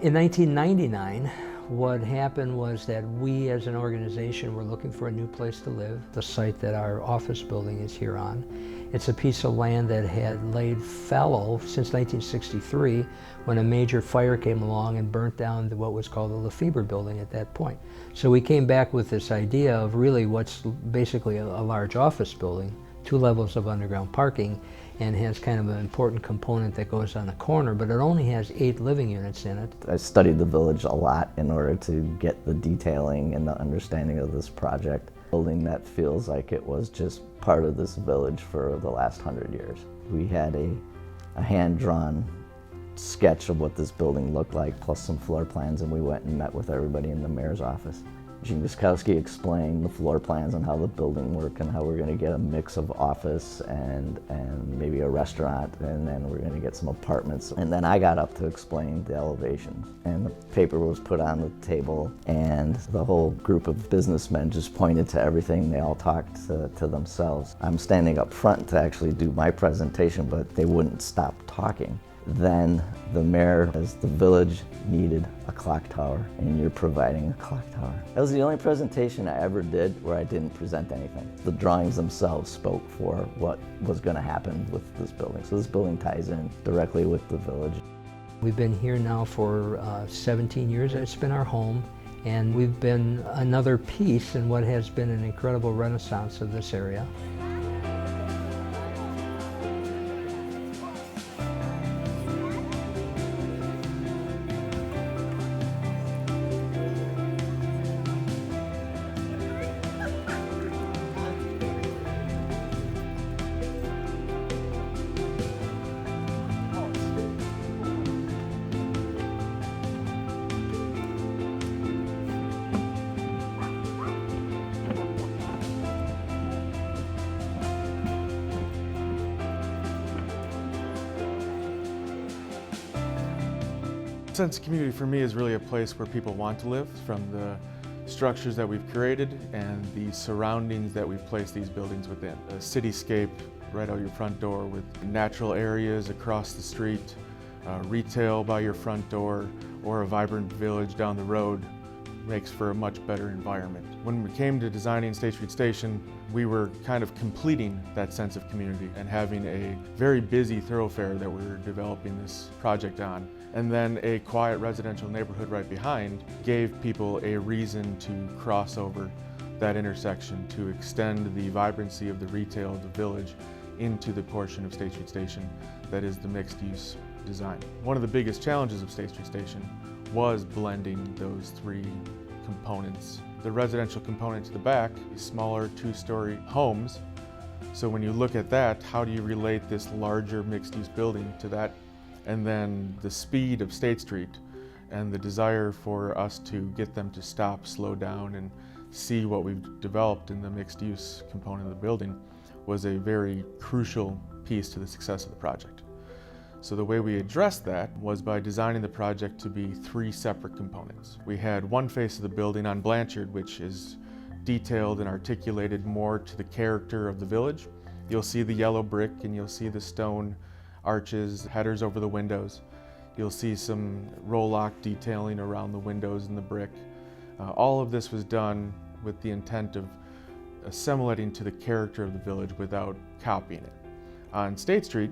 In 1999, what happened was that we as an organization were looking for a new place to live. The site that our office building is here on, it's a piece of land that had laid fallow since 1963 when a major fire came along and burnt down what was called the Lefebvre building at that point. So we came back with this idea of really what's basically a large office building, 2 levels of underground parking, and has kind of an important component that goes on the corner, but it only has 8 living units in it. I studied the village a lot in order to get the detailing and the understanding of this project. Building that feels like it was just part of this village for the last 100 years. We had a hand-drawn sketch of what this building looked like, plus some floor plans, and we went and met with everybody in the mayor's office. Gene Guskowski explained the floor plans and how the building worked and how we're going to get a mix of office and maybe a restaurant, and then we're going to get some apartments. And then I got up to explain the elevations, and the paper was put on the table, and the whole group of businessmen just pointed to everything. They all talked to themselves. I'm standing up front to actually do my presentation, but they wouldn't stop talking. Then the mayor, as the village needed a clock tower, and you're providing a clock tower. That was the only presentation I ever did where I didn't present anything. The drawings themselves spoke for what was going to happen with this building. So this building ties in directly with the village. We've been here now for 17 years. It's been our home, and we've been another piece in what has been an incredible renaissance of this area. Sense of community for me is really a place where people want to live, from the structures that we've created and the surroundings that we've placed these buildings within. A cityscape right out your front door with natural areas across the street, retail by your front door, or a vibrant village down the road makes for a much better environment. When we came to designing State Street Station, we were kind of completing that sense of community and having a very busy thoroughfare that we were developing this project on. And then a quiet residential neighborhood right behind gave people a reason to cross over that intersection, to extend the vibrancy of the retail of the village into the portion of State Street Station that is the mixed-use design. One of the biggest challenges of State Street Station was blending those 3 components. The residential component to the back is smaller 2-story homes. So when you look at that, how do you relate this larger mixed-use building to that? And then the speed of State Street and the desire for us to get them to stop, slow down, and see what we've developed in the mixed-use component of the building was a very crucial piece to the success of the project. So the way we addressed that was by designing the project to be 3 separate components. We had one face of the building on Blanchard, which is detailed and articulated more to the character of the village. You'll see the yellow brick and you'll see the stone arches, headers over the windows. You'll see some roll-lock detailing around the windows and the brick. All of this was done with the intent of assimilating to the character of the village without copying it. On State Street,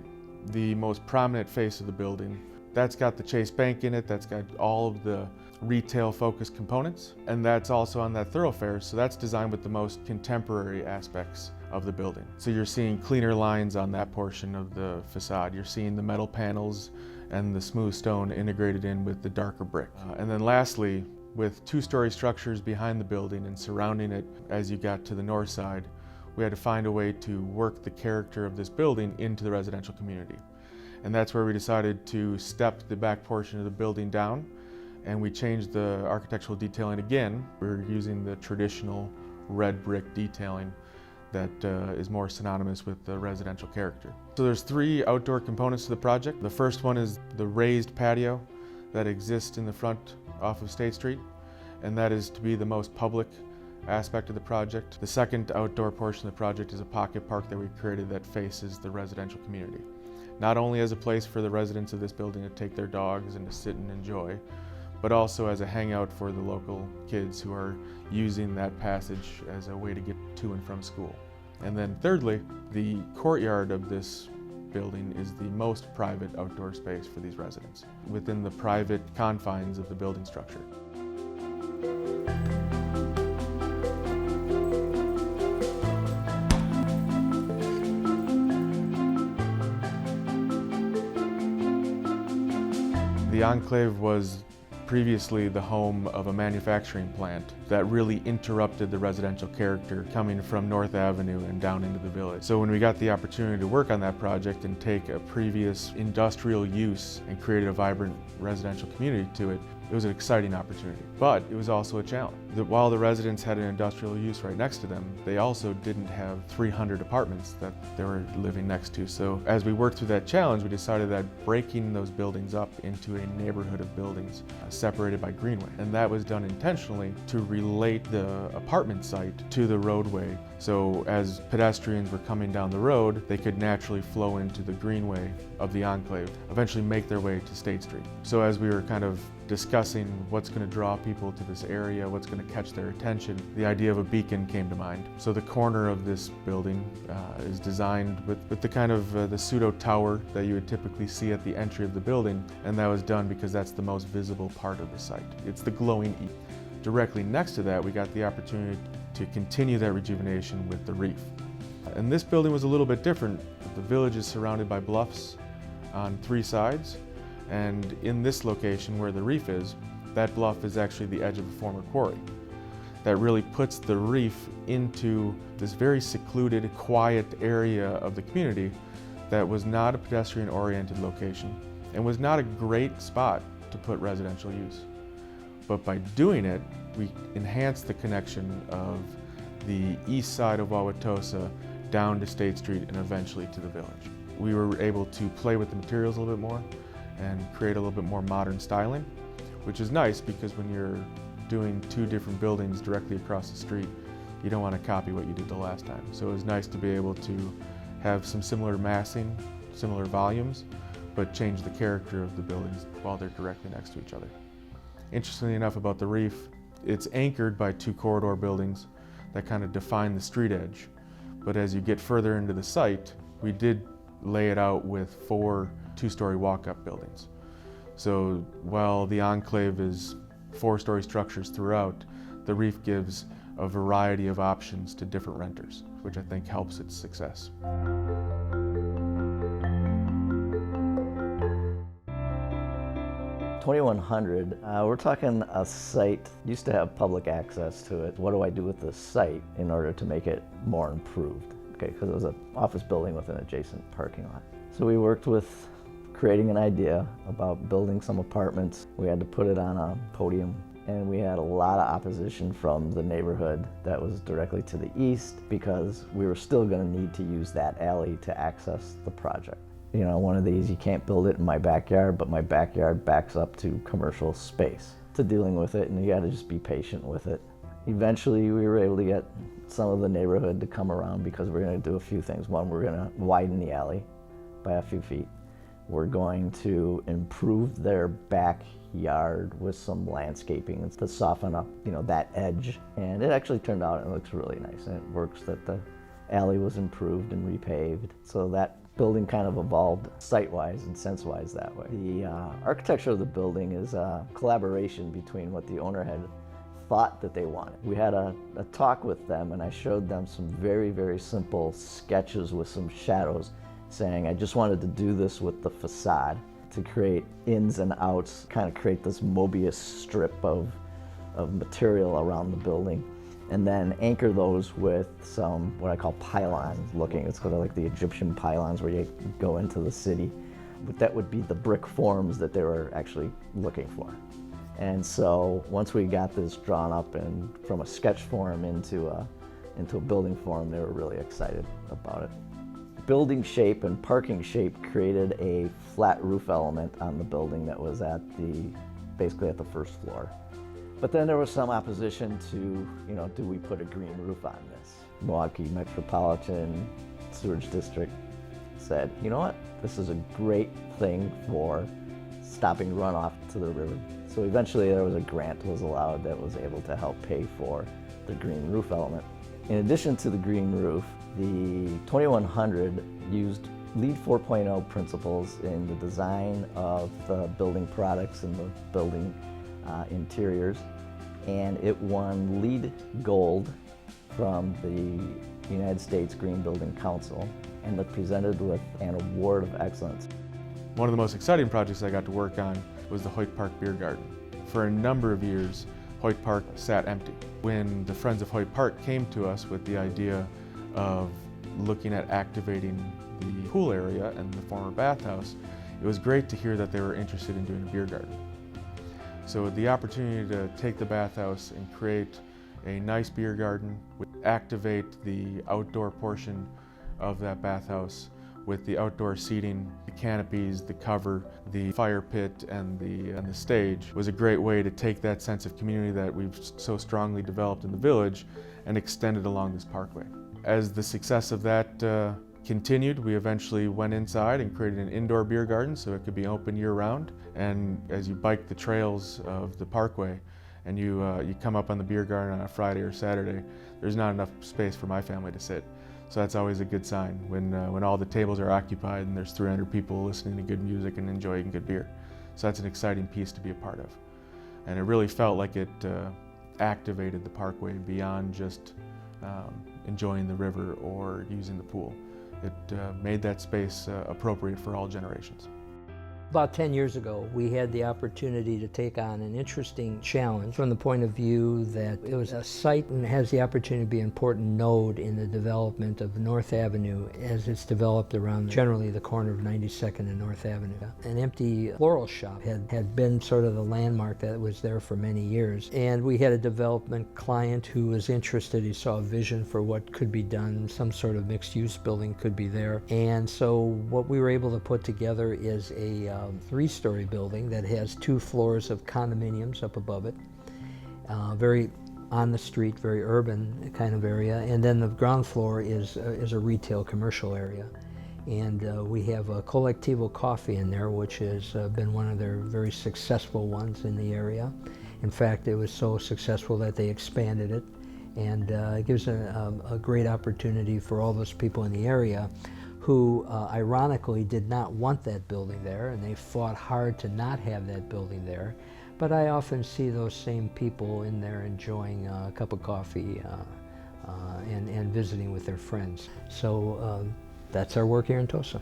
the most prominent face of the building, that's got the Chase Bank in it, that's got all of the retail-focused components, and that's also on that thoroughfare, so that's designed with the most contemporary aspects of the building. So you're seeing cleaner lines on that portion of the facade. You're seeing the metal panels and the smooth stone integrated in with the darker brick. And then lastly, with 2-story structures behind the building and surrounding it as you got to the north side, we had to find a way to work the character of this building into the residential community. And that's where we decided to step the back portion of the building down, and we changed the architectural detailing again. We're using the traditional red brick detailing that is more synonymous with the residential character. So there's 3 outdoor components to the project. The first one is the raised patio that exists in the front off of State Street, and that is to be the most public aspect of the project. The second outdoor portion of the project is a pocket park that we created that faces the residential community. Not only as a place for the residents of this building to take their dogs and to sit and enjoy, but also as a hangout for the local kids who are using that passage as a way to get to and from school. And then thirdly, the courtyard of this building is the most private outdoor space for these residents within the private confines of the building structure. The Enclave was previously the home of a manufacturing plant that really interrupted the residential character coming from North Avenue and down into the village. So when we got the opportunity to work on that project and take a previous industrial use and create a vibrant residential community to it, it was an exciting opportunity. But it was also a challenge. While the residents had an industrial use right next to them, they also didn't have 300 apartments that they were living next to. So as we worked through that challenge, we decided that breaking those buildings up into a neighborhood of buildings separated by greenway. And that was done intentionally to relate the apartment site to the roadway. So as pedestrians were coming down the road, they could naturally flow into the greenway of the Enclave, eventually make their way to State Street. So as we were kind of discussing what's going to draw people to this area, what's going to catch their attention, the idea of a beacon came to mind. So the corner of this building is designed with the kind of the pseudo tower that you would typically see at the entry of the building, and that was done because that's the most visible part of the site. It's the glowing E. Directly next to that, we got the opportunity to continue that rejuvenation with the reef. And this building was a little bit different. The village is surrounded by bluffs on 3 sides, and in this location where the reef is, that bluff is actually the edge of a former quarry. That really puts the reef into this very secluded, quiet area of the community that was not a pedestrian-oriented location and was not a great spot to put residential use. But by doing it, we enhanced the connection of the east side of Wauwatosa down to State Street and eventually to the village. We were able to play with the materials a little bit more and create a little bit more modern styling, which is nice because when you're doing 2 different buildings directly across the street, you don't want to copy what you did the last time. So it was nice to be able to have some similar massing, similar volumes, but change the character of the buildings while they're directly next to each other. Interestingly enough about the reef, it's anchored by 2 corridor buildings that kind of define the street edge. But as you get further into the site, we did lay it out with 4 2-story walk-up buildings. So while the Enclave is 4-story structures throughout, the reef gives a variety of options to different renters, which I think helps its success. $2,100, we're talking a site, used to have public access to it. What do I do with this site in order to make it more improved? Okay, because it was an office building with an adjacent parking lot. So we worked with creating an idea about building some apartments. We had to put it on a podium, and we had a lot of opposition from the neighborhood that was directly to the east because we were still going to need to use that alley to access the project. You know, one of these, you can't build it in my backyard, but my backyard backs up to commercial space. To dealing with it, and you got to just be patient with it. Eventually, we were able to get some of the neighborhood to come around because we're going to do a few things. One, we're going to widen the alley by a few feet. We're going to improve their backyard with some landscaping to soften up, you know, that edge. And it actually turned out and it looks really nice. And it works that the alley was improved and repaved. So that building kind of evolved site-wise and sense-wise that way. The architecture of the building is a collaboration between what the owner had thought that they wanted. We had a talk with them, and I showed them some very, very simple sketches with some shadows, saying I just wanted to do this with the facade to create ins and outs, kind of create this Mobius strip of material around the building, and then anchor those with some what I call pylons looking. It's sort of like the Egyptian pylons where you go into the city. But that would be the brick forms that they were actually looking for. And so once we got this drawn up and from a sketch form into a building form, they were really excited about it. Building shape and parking shape created a flat roof element on the building that was basically at the first floor. But then there was some opposition to, you know, do we put a green roof on this? Milwaukee Metropolitan Sewage District said, you know what, this is a great thing for stopping runoff to the river So eventually there was a grant was allowed that was able to help pay for the green roof element. In addition to the green roof, the 2100 used LEED 4.0 principles in the design of the building products and the building interiors, and it won LEED Gold from the United States Green Building Council and was presented with an award of excellence. One of the most exciting projects I got to work on was the Hoyt Park Beer Garden. For a number of years, Hoyt Park sat empty. When the Friends of Hoyt Park came to us with the idea of looking at activating the pool area and the former bathhouse, it was great to hear that they were interested in doing a beer garden. So the opportunity to take the bathhouse and create a nice beer garden, activate the outdoor portion of that bathhouse with the outdoor seating, the canopies, the cover, the fire pit, and the stage was a great way to take that sense of community that we've so strongly developed in the village and extend it along this parkway. As the success of that continued, we eventually went inside and created an indoor beer garden so it could be open year-round. And as you bike the trails of the parkway and you come up on the beer garden on a Friday or Saturday, there's not enough space for my family to sit. So that's always a good sign when all the tables are occupied and there's 300 people listening to good music and enjoying good beer. So that's an exciting piece to be a part of. And it really felt like it activated the parkway beyond just enjoying the river or using the pool. It made that space appropriate for all generations. About 10 years ago, we had the opportunity to take on an interesting challenge from the point of view that it was a site and has the opportunity to be an important node in the development of North Avenue as it's developed around generally the corner of 92nd and North Avenue. An empty floral shop had been sort of the landmark that was there for many years. And we had a development client who was interested. He saw a vision for what could be done. Some sort of mixed-use building could be there. And so what we were able to put together is a three-story building that has 2 floors of condominiums up above it, very on the street, very urban kind of area, and then the ground floor is a retail commercial area. And we have a Colectivo Coffee in there, which has been one of their very successful ones in the area. In fact, it was so successful that they expanded it, and it gives a great opportunity for all those people in the area who ironically did not want that building there, and they fought hard to not have that building there. But I often see those same people in there enjoying a cup of coffee and visiting with their friends. So that's our work here in Tosa.